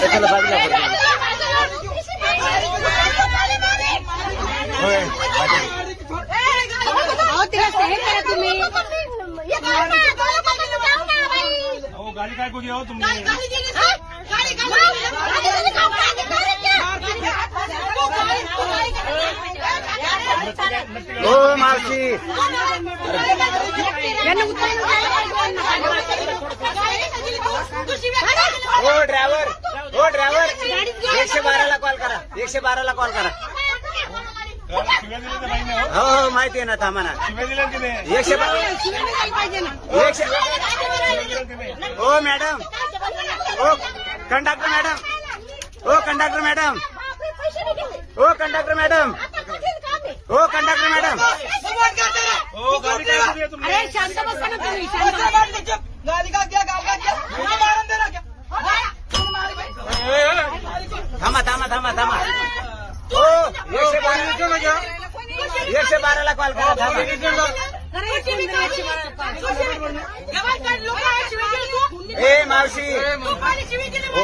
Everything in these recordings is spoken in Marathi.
त्याला बाजूला होय तुम्ही गाडी काय कोणी आहो तुम्ही हो मावशी हो ड्रायव्हर 112ला कॉल करा 112ला कॉल करा शिव्या दिल्या तर नाही ना हो हो माहिती आहे ना थांबा ना शिव्या दिल्या की नाही 112 हो मॅडम हो कंडक्टर मॅडम हो कंडक्टर मॅडम हो कंडक्टर मॅडम हो कंडक्टर मॅडम हो गाडी काय कोणी आहे तुम्ही अरे शांत बसा ना तुम्ही शांत थांबा थांबा थांबा थांबा हो 112ला कॉल करा थांबा ए मावशी हो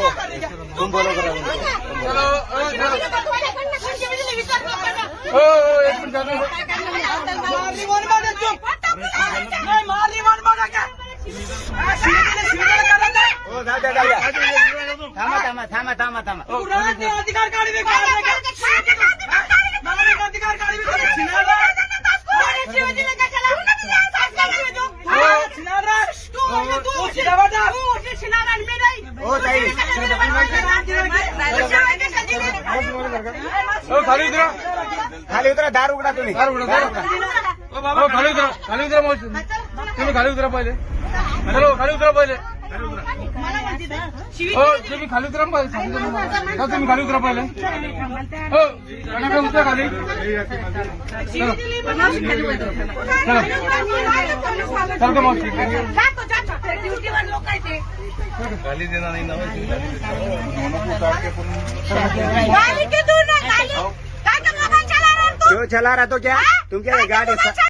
तुम बोलो करा हो जाऊ द्या जाऊ द्या थांबा थांबा थांबा थांबा थांबा अधिकार काढी हो ताई खाली उतरा खाली उतरा दार उघडा तुम्ही दार उघडा हो खाली उतरा मावशी तुम्ही खाली उतरा पहिले हॅलो खाली उतरा पहिले हो तुम्ही खाली उतरा पहिले सांगतो तुम्हाला तुम्ही खाली उतरा पहिले हो कणाकडे उतरा खाली चल मावशी खाली देणार नाही ना क्यों चला रहा तो क्या तुम क्या गाड़ी